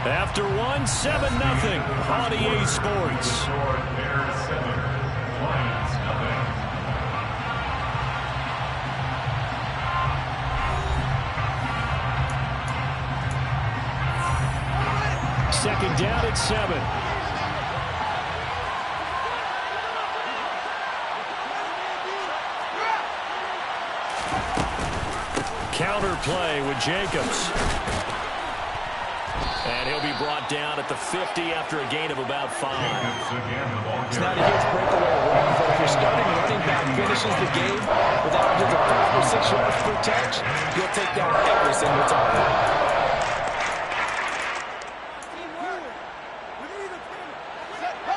After one, 7-0 on EA Sports. Second down at 7. Counter play with Jacobs. And he'll be brought down at the 50 after a gain of about 5. It's not a huge breakaway run, but if your starting running back finishes the game with averages of 5 or 6 yards per touch, you'll take down every single time.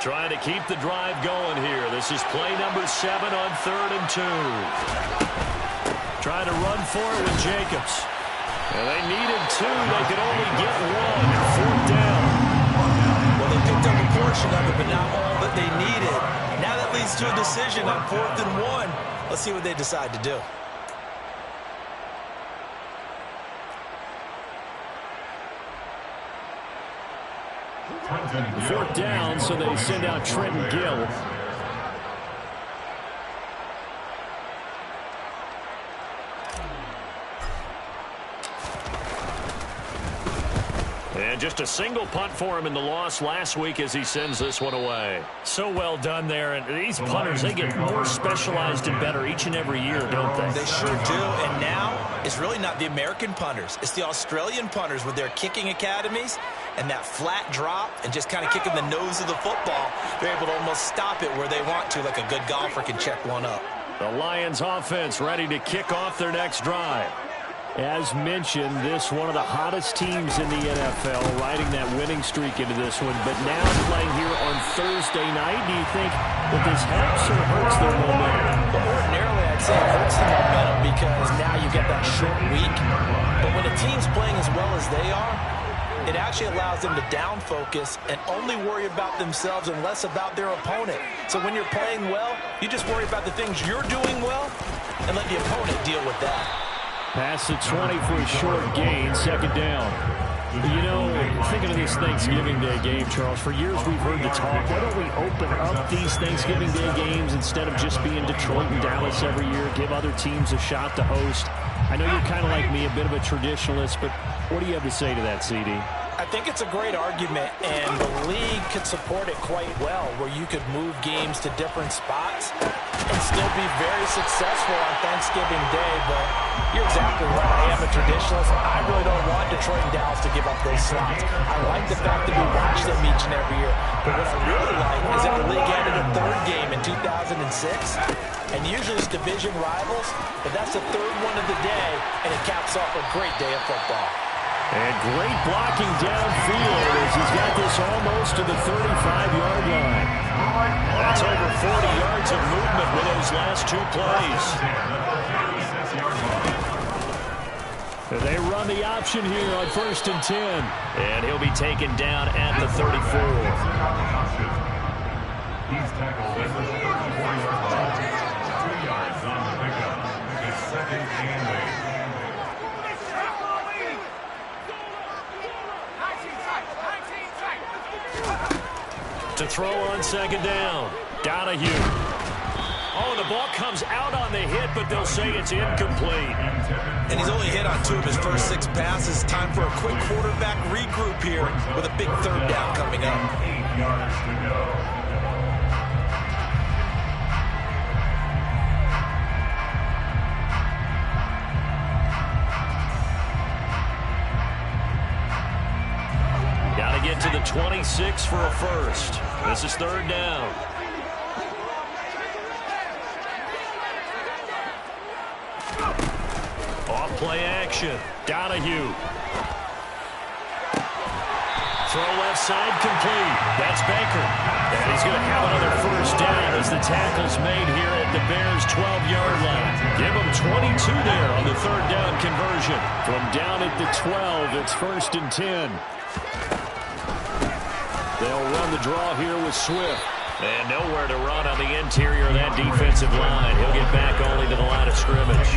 Trying to keep the drive going here. This is play number 7 on 3rd and 2. Trying to run for it with Jacobs. And they needed 2. They could only get 1. 4th down. Well, they picked up a portion of it, but not all that they needed. Now that leads to a decision on 4th and 1. Let's see what they decide to do. Fourth down, so they send out Trenton Gill. And just a single punt for him in the loss last week as he sends this one away. So well done there. And these punters, they get more specialized and better each and every year, don't they? They sure do. And now it's really not the American punters. It's the Australian punters with their kicking academies and that flat drop and just kind of kicking the nose of the football. They're able to almost stop it where they want to, like a good golfer can check one up. The Lions offense ready to kick off their next drive. As mentioned, this one of the hottest teams in the NFL, riding that winning streak into this one. But now playing here on Thursday night, do you think that this helps or hurts their momentum? Well, ordinarily, I'd say it hurts the momentum because now you get that short week. But when a team's playing as well as they are, it actually allows them to down focus and only worry about themselves and less about their opponent. So when you're playing well, you just worry about the things you're doing well and let the opponent deal with that. Pass at 20 for a short gain, 2nd down. You know, thinking of this Thanksgiving Day game, Charles, for years we've heard the talk, why don't we open up these Thanksgiving Day games instead of just being Detroit and Dallas every year, give other teams a shot to host? I know you're kind of like me, a bit of a traditionalist, but what do you have to say to that, CD? I think it's a great argument, and the league could support it quite well, where you could move games to different spots and still be very successful on Thanksgiving Day. But you're exactly right. I am a traditionalist. I really don't want Detroit and Dallas to give up those slots. I like the fact that we watch them each and every year. But what I really like is that the league added a 3rd game in 2006, and usually it's division rivals, but that's the 3rd one of the day, and it caps off a great day of football. And great blocking downfield as he's got this almost to the 35-yard line. That's over 40 yards of movement with those last 2 plays. And they run the option here on 1st and 10. And he'll be taken down at the 34. He's tackled at the 2 yards on the pickup. It's 2nd and 8. To throw on 2nd down. Donahue. Oh, the ball comes out on the hit, but they'll say it's incomplete. And he's only hit on 2 of his first 6 passes. Time for a quick quarterback regroup here with a big 3rd down coming up. 8 yards to go. Got to get to the 26 for a first. This is 3rd down. Off play action. Donahue. Throw left side complete. That's Baker. And he's going to have another first down as the tackle's made here at the Bears' 12-yard line. Give them 22 there on the 3rd down conversion. From down at the 12, it's 1st and 10. They'll run the draw here with Swift. And nowhere to run on the interior of that defensive line. He'll get back only to the line of scrimmage.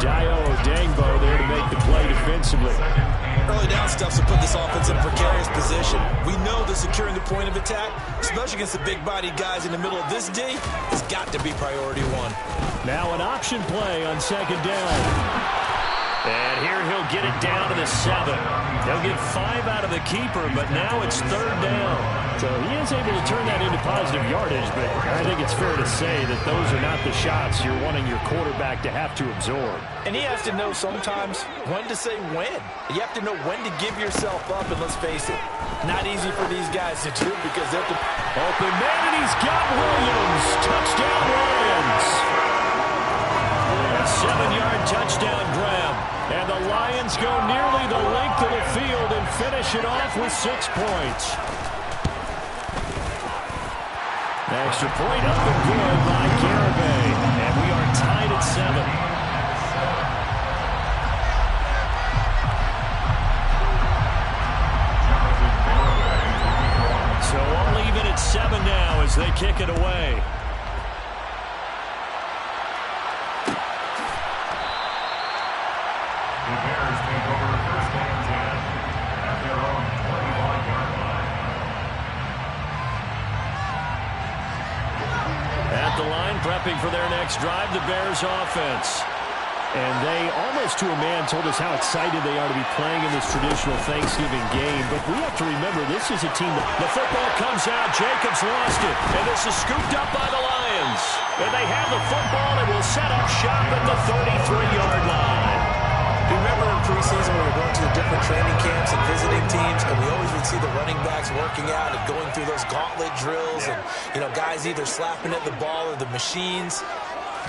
Dio Dangbo there to make the play defensively. Early down stuffs will put this offense in a precarious position. We know that securing the point of attack, especially against the big-bodied guys in the middle of this D, has got to be priority one. Now an option play on second down. And here he'll get it down to the 7. They'll get 5 out of the keeper, but now it's third down. So he is able to turn that into positive yardage, but I think it's fair to say that those are not the shots you're wanting your quarterback to have to absorb. And he has to know sometimes when to say when. You have to know when to give yourself up, and let's face it, not easy for these guys to do because they're open man, and he's got Williams. Touchdown Lions. A 7-yard touchdown grab. And the Lions go nearly the length of the field and finish it off with 6 points. Extra point up and good by Garibay. And we are tied at 7. So all even at 7 now as they kick it away. The Bears take over first and 10 at their own 25-yard line. At the line, prepping for their next drive, the Bears offense. And they, almost to a man, told us how excited they are to be playing in this traditional Thanksgiving game. But we have to remember, this is a team that the football comes out. Jacobs lost it. And this is scooped up by the Lions. And they have the football and will set up shop at the 33-yard line. Remember in preseason when we were going to the different training camps and visiting teams, and we always would see the running backs working out and going through those gauntlet drills and, you know, guys either slapping at the ball or the machines.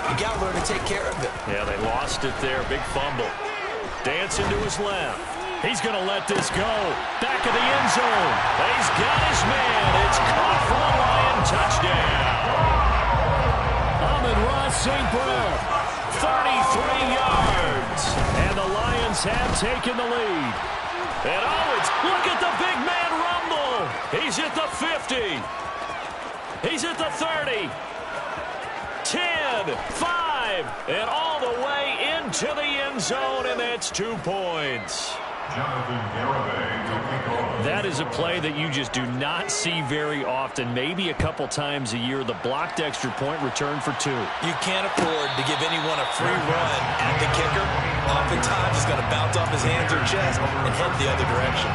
You got to learn to take care of it. Yeah, they lost it there. Big fumble. Dancing to his left. He's going to let this go. Back of the end zone. He's got his man. It's caught for a Lion touchdown. Amon-Ra St. Brown. 33 yards. And the Lions have taken the lead. And look at the big man rumble. He's at the 50. He's at the 30. 10, 5, and all the way into the end zone, and that's 2 points. That is a play that you just do not see very often, maybe a couple times a year. The blocked extra point return for 2. You can't afford to give anyone a free run at the kicker. Oftentimes, he's going to bounce off his hands or chest and head the other direction.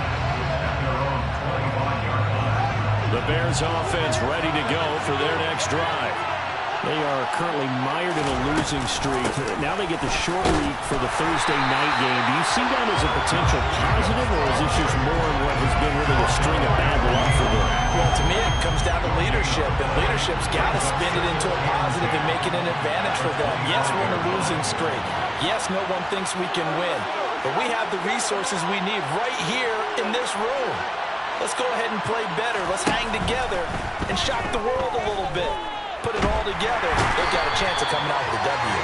The Bears offense ready to go for their next drive. They are currently mired in a losing streak. Now they get the short week for the Thursday night game. Do you see that as a potential positive, or is this just more in what has been really a string of bad luck for them? Well, to me, it comes down to leadership, and leadership's got to spin it into a positive and make it an advantage for them. Yes, we're in a losing streak. Yes, no one thinks we can win, but we have the resources we need right here in this room. Let's go ahead and play better. Let's hang together and shock the world a little bit. Put it all together, they've got a chance of coming out with a W.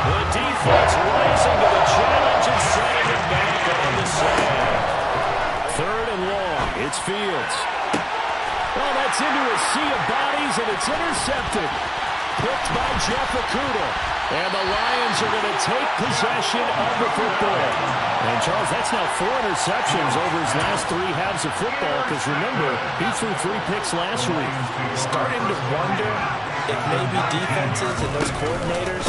The defense rising to the challenge and setting it back on the side. 3rd and long. It's Fields. Well, that's into a sea of bodies, and it's intercepted. Picked by Jeff Okudah. And the Lions are going to take possession of the football. And, Charles, that's now 4 interceptions over his last 3 halves of football, because, remember, he threw 3 picks last week. Starting to wonder if maybe defenses and those coordinators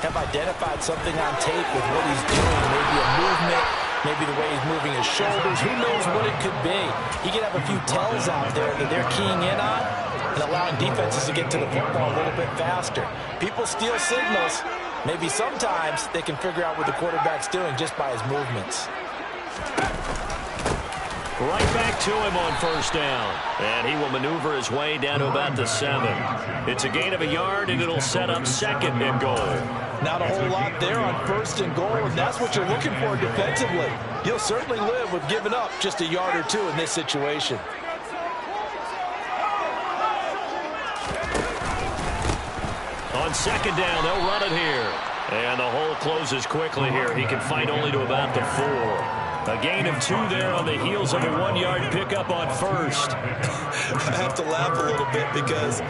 have identified something on tape with what he's doing. Maybe a movement, maybe the way he's moving his shoulders. Who knows what it could be? He could have a few tells out there that they're keying in on and allowing defenses to get to the football a little bit faster. People steal signals. Maybe sometimes they can figure out what the quarterback's doing just by his movements. Right back to him on 1st down. And he will maneuver his way down to about the 7. It's a gain of a yard, and it'll set up 2nd and goal. Not a whole lot there on 1st and goal, and that's what you're looking for defensively. You'll certainly live with giving up just a yard or 2 in this situation. On 2nd down, they'll run it here. And the hole closes quickly here. He can fight only to about the 4. A gain of 2 there on the heels of a 1-yard pickup on 1st. I have to laugh a little bit because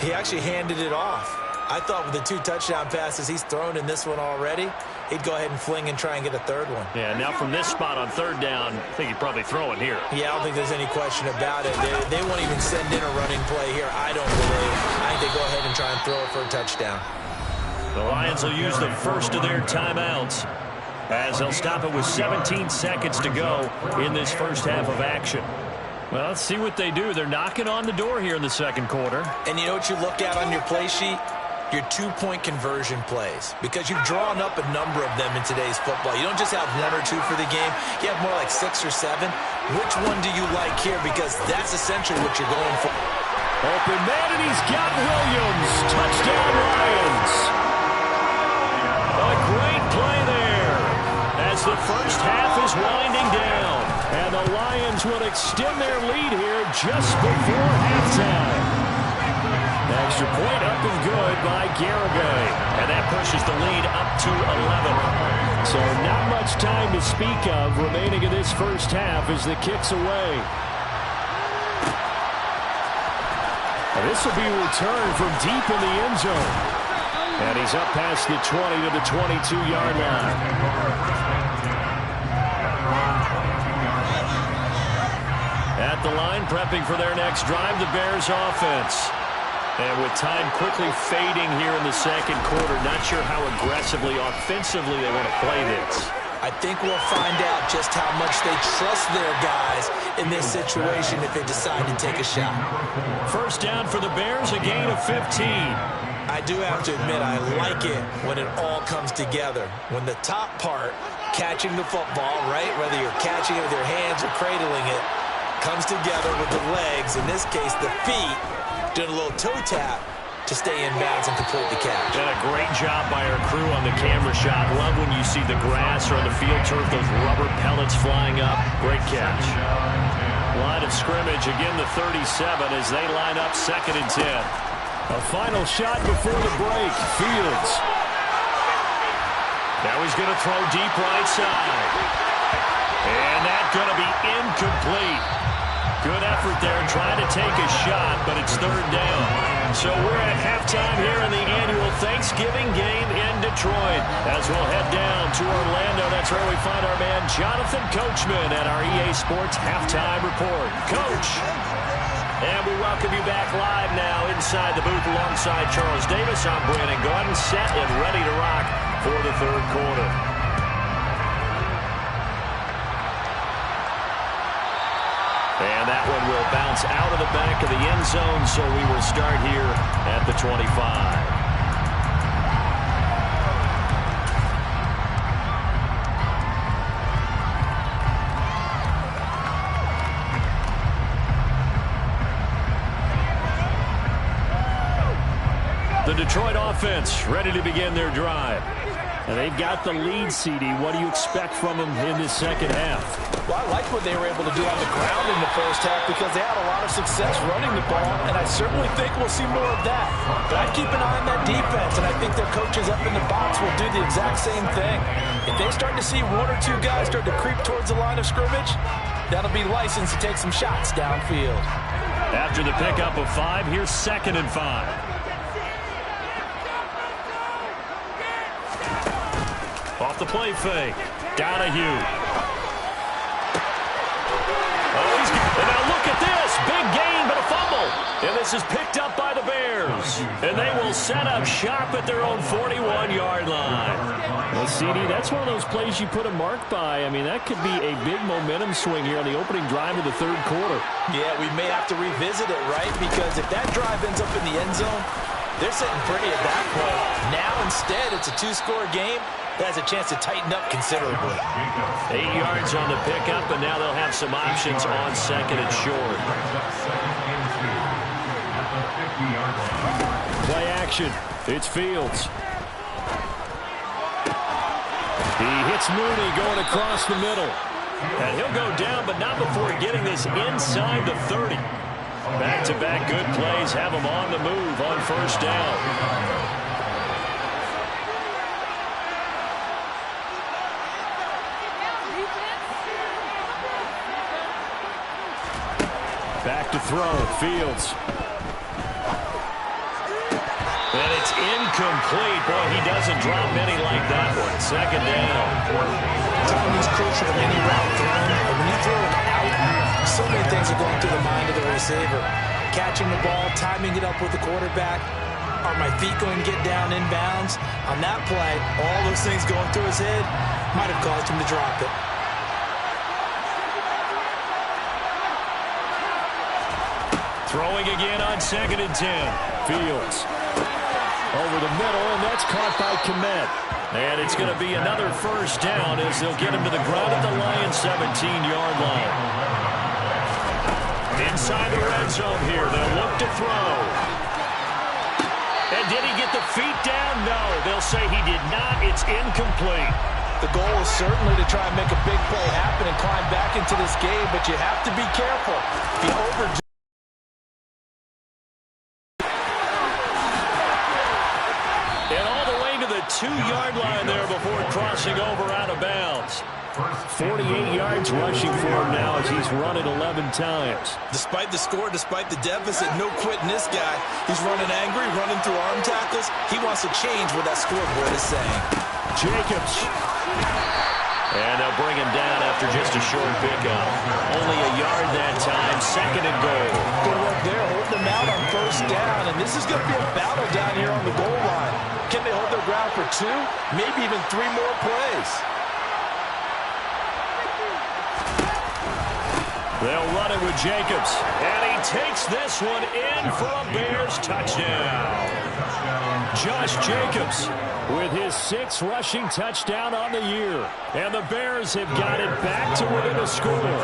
he actually handed it off. I thought with the 2 touchdown passes he's thrown in this one already, he'd go ahead and fling and try and get a third one. Yeah, now from this spot on third down, I think he'd probably throw it here. Yeah, I don't think there's any question about it. They won't even send in a running play here, I don't believe. I think they go ahead and try and throw it for a touchdown. The Lions will use the first of their timeouts as they'll stop it with 17 seconds to go in this first half of action. Well, let's see what they do. They're knocking on the door here in the second quarter. And you know what you look at on your play sheet? Your 2-point conversion plays, because you've drawn up a number of them in today's football. You don't just have 1 or 2 for the game. You have more like 6 or 7. Which one do you like here? Because that's essentially what you're going for. Open man, and he's got Williams. Touchdown, Lions. A great play there as the first half is winding down. And the Lions will extend their lead here just before halftime. Extra point up and good by Garibay. And that pushes the lead up to 11. So not much time to speak of remaining in this first half as the kick's away. And this will be returned from deep in the end zone. And he's up past the 20 to the 22-yard line. At the line, prepping for their next drive, the Bears offense. And with time quickly fading here in the second quarter, not sure how aggressively, offensively they want to play this. I think we'll find out just how much they trust their guys in this situation if they decide to take a shot. First down for the Bears, a gain of 15. I do have to admit, I like it when it all comes together. When the top part, catching the football, right, whether you're catching it with your hands or cradling it, comes together with the legs, in this case the feet, doing a little toe tap to stay in bounds and complete the catch. And a great job by our crew on the camera shot. Love when you see the grass or on the field turf, those rubber pellets flying up. Great catch. Line of scrimmage, again the 37 as they line up 2nd and 10. A final shot before the break. Fields. Now he's going to throw deep right side. And that's going to be incomplete. Good effort there trying to take a shot, but it's 3rd down. So we're at halftime here in the annual Thanksgiving game in Detroit. As we'll head down to Orlando, that's where we find our man Jonathan Coachman at our EA Sports Halftime Report. Coach. And we welcome you back live now inside the booth alongside Charles Davis. I'm Brandon Gordon, set and ready to rock for the 3rd quarter. And that one will bounce out of the back of the end zone, so we will start here at the 25. The Detroit offense ready to begin their drive. And they've got the lead, CD. What do you expect from them in this second half? Well, I like what they were able to do on the ground in the first half because they had a lot of success running the ball, and I certainly think we'll see more of that. But I'd keep an eye on that defense, and I think their coaches up in the box will do the exact same thing. If they start to see 1 or 2 guys start to creep towards the line of scrimmage, that'll be licensed to take some shots downfield. After the pickup of 5, here's 2nd and 5. Off the play fake. Donahue. And now look at this. Big gain, but a fumble. And this is picked up by the Bears. And they will set up shop at their own 41-yard line. Well, CD, that's one of those plays you put a mark by. I mean, that could be a big momentum swing here on the opening drive of the 3rd quarter. Yeah, we may have to revisit it, right? Because if that drive ends up in the end zone, they're sitting pretty at that point. Now, instead, it's a 2-score game. That has a chance to tighten up considerably. 8 yards on the pickup, and now they'll have some options on 2nd and short. Play action. It's Fields. He hits Mooney going across the middle. And he'll go down, but not before getting this inside the 30. Back-to-back good plays have him on the move on 1st down. Back to throw. Fields. And it's Incomplete. Boy, he doesn't drop many like that one. Second down. Timing is crucial in any route thrown. But when you throw it out, so many things are going through the mind of the receiver. Catching the ball, timing it up with the quarterback. Are my feet going to get down inbounds? On that play, all those things going through his head might have caused him to drop it. Throwing again on 2nd and 10. Fields over the middle, and that's caught by Kmet. And it's going to be another first down as they'll get him to the ground at the Lions' 17-yard line. Inside the red zone here, they'll look to throw. And did he get the feet down? No, they'll say he did not. It's incomplete. The goal is certainly to try and make a big play happen and climb back into this game, but you have to be careful. If you overdo and all the way to the 2-yard line there before crossing over out of bounds. 48 yards rushing for him now as he's run it 11 times. Despite the score, despite the deficit, no quitting this guy. He's running angry, running through arm tackles. He wants to change what that scoreboard is saying. Jacobs. And they'll bring him down after just a short pickup. Only a yard that time, 2nd and goal. Good work there, holding them out on first down. And this is going to be a battle down here on the goal line. Can they hold their ground for 2, maybe even 3 more plays? They'll run it with Jacobs. And he takes this one in for a Bears touchdown. Josh Jacobs with his 6th rushing touchdown on the year. And the Bears have got it back to within a score.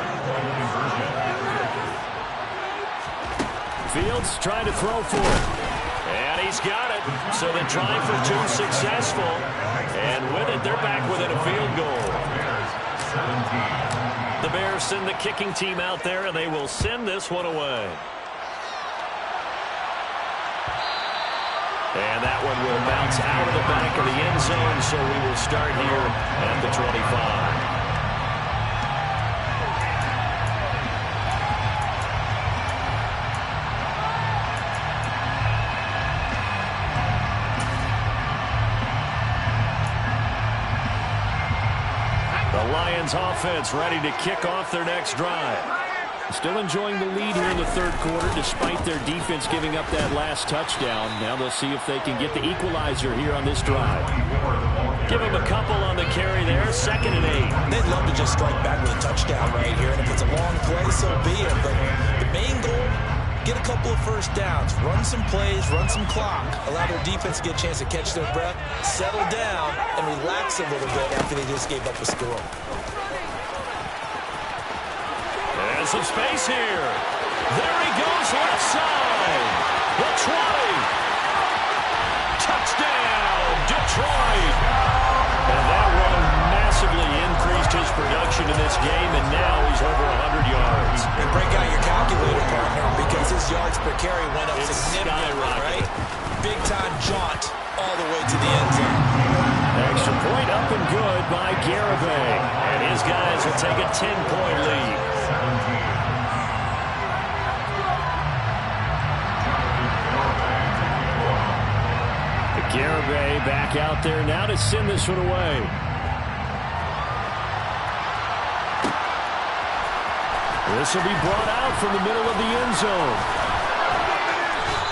Fields trying to throw for it. And he's got it. So the try for 2 successful. And with it, they're back within a field goal. The Bears send the kicking team out there, and they will send this one away. And that one will bounce out of the back of the end zone, so we will start here at the 25. The Lions offense ready to kick off their next drive. Still enjoying the lead here in the 3rd quarter despite their defense giving up that last touchdown. Now they'll see if they can get the equalizer here on this drive. Give them a couple on the carry there, 2nd and 8. They'd love to just strike back with a touchdown right here. And if it's a long play, so be it. But the main goal, get a couple of first downs, run some plays, run some clock, allow their defense to get a chance to catch their breath, settle down, and relax a little bit after they just gave up a score. There's some space here. There he goes, left side. The 20. Touchdown, Detroit. And that run massively increased his production in this game, and now he's over 100 yards. And break out your calculator, partner, because his yards per carry went up significantly, right? Big-time jaunt all the way to the end zone. Extra point up and good by Garibay. And his guys will take a 10-point lead. Garibay back out there now to send this one away. This will be brought out from the middle of the end zone.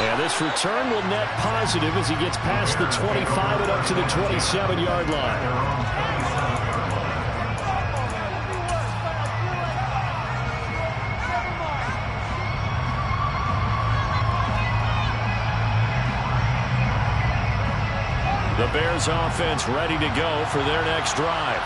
And this return will net positive as he gets past the 25 and up to the 27-yard line. The Bears offense ready to go for their next drive.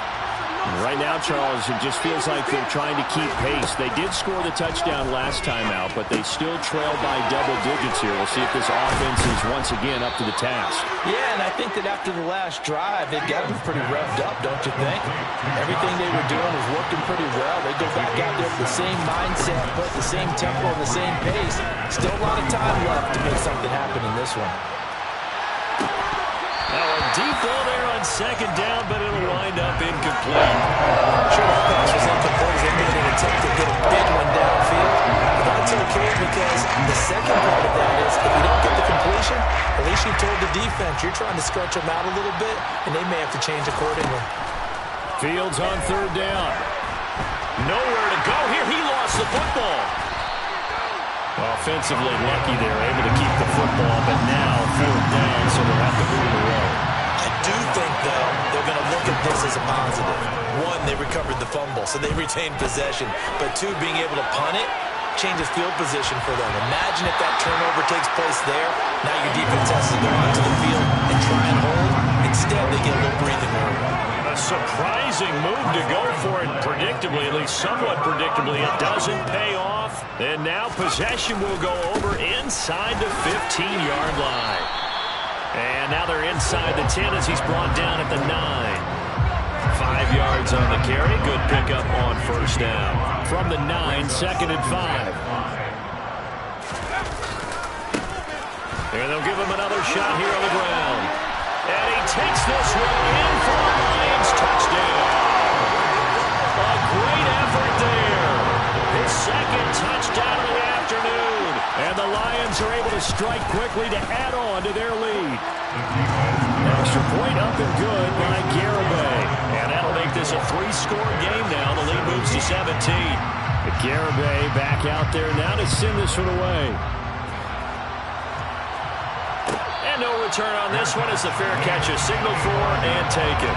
Right now, Charles, it just feels like they're trying to keep pace. They did score the touchdown last time out, but they still trail by double digits here. We'll see if this offense is once again up to the task. Yeah, and I think that after the last drive, they got them pretty revved up, don't you think? Everything they were doing was working pretty well. They go back out there with the same mindset, put the same tempo and the same pace. Still a lot of time left to make something happen in this one. Now a deep ball there on 2nd down, but it'll wind up incomplete. Sure, that pass was incomplete as they made an attempt to get a big one downfield. But that's okay because the second part of that is if you don't get the completion, a At least you told the defense you're trying to stretch them out a little bit, and they may have to change accordingly. Fields on third down. Nowhere to go here. He lost the football. Offensively lucky they're able to keep the football, but now fourth down, so they'll have to move it away. I do think, though, they're going to look at this as a positive. One, they recovered the fumble, so they retained possession. But two, being able to punt it changes field position for them. Imagine if that turnover takes place there. Now your defense has to go onto the field and try and hold. Instead, they get a little breathing room. A surprising move to go for it predictably, at least somewhat predictably. It doesn't pay off. And now possession will go over inside the 15-yard line. And now they're inside the 10 as he's brought down at the 9. 5 yards on the carry. Good pickup on first down. From the 9, second and 5. And they'll give him another shot here on the ground. And he takes this one in for the Lions. Touchdown. A great effort there. His second touchdown of the afternoon. And the Lions are able to strike quickly to add on to their lead. Extra point up and good by Garibay. And that'll make this a 3-score game now. The lead moves to 17. Garibay back out there now to send this one away. And no return on this one as the fair catch is signaled for and taken.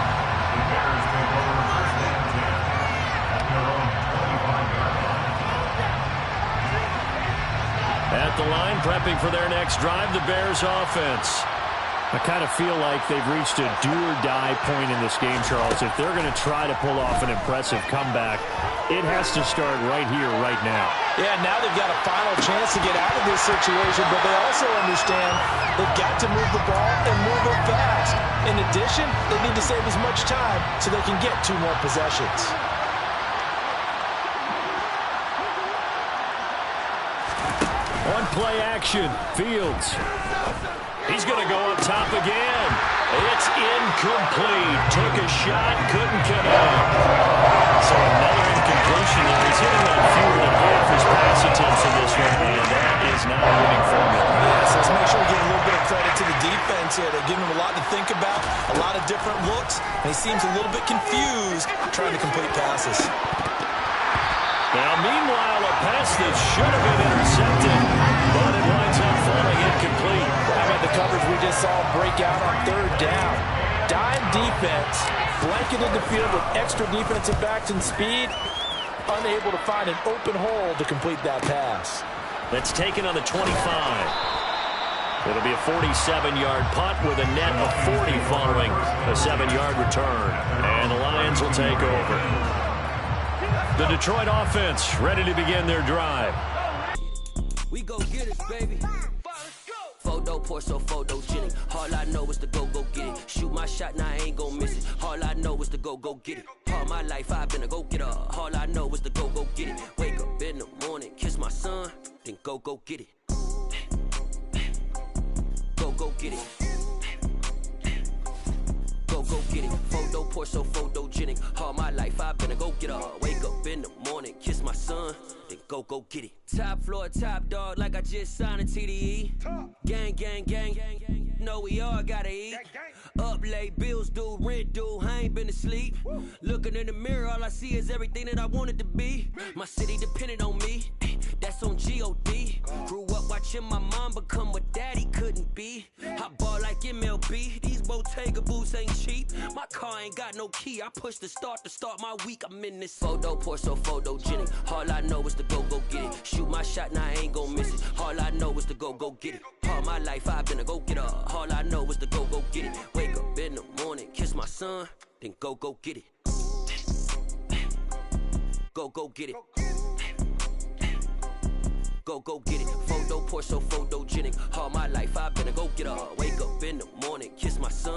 At the line, prepping for their next drive, the Bears offense. I kind of feel like they've reached a do-or-die point in this game, Charles. If they're going to try to pull off an impressive comeback, it has to start right here, right now. Yeah, now they've got a final chance to get out of this situation, but they also understand they've got to move the ball and move it fast. In addition, they need to save as much time so they can get 2 more possessions. On play action, Fields. He's going to go up top again. It's incomplete. Took a shot, couldn't connect. So another incompletion there. He's hitting on fewer than half his pass attempts in this one, and that is not a winning formula. Yes, let's make sure we give a little bit of credit to the defense here. They're giving him a lot to think about, a lot of different looks, and he seems a little bit confused trying to complete passes. Now, meanwhile, a pass that should have been intercepted, but it winds up falling incomplete. How about the coverage we just saw break out on third down? Dime defense, blanketed the field with extra defensive backs and speed, unable to find an open hole to complete that pass. That's taken on the 25. It'll be a 47-yard punt with a net of 40 following a 7-yard return. And the Lions will take over. The Detroit offense ready to begin their drive. We go get it, baby. Photo, Porso, photogenic. All I know is to go get it. Shoot my shot, now I ain't gon' miss it. All I know is to go get it. All my life I've been a go-getter. All I know is to go get it. Wake up in the morning, kiss my son, then go get it. Go get it. Go get it. Photo, Porso, photogenic. All my life I've been a go-getter. Wake up in the morning, kiss my son, then go get it. Top floor, top dog, like I just signed a TDE. Gang, gang, gang, gang, gang. Know we all gotta eat. Up late, bills due, rent due, I ain't been asleep. Looking in the mirror, all I see is everything that I wanted to be. My city depended on me, that's on G.O.D. Grew up watching my mom become what daddy couldn't be. I ball like MLB, these Bottega boots ain't cheap. My car ain't got no key, I push the start to start my week. I'm in this photo, Porso, photogenic. All I know is to go get it. Shoot my shot, now I ain't gon' miss it. All I know is to go get it. All my life I've been a go-getter. All I know is to go get it. Wake up in the morning, kiss my son, then go get it. Go get it. Go get it. Photo, Porso, photogenic. All my life I've been a go-getter. Wake up in the morning, kiss my son.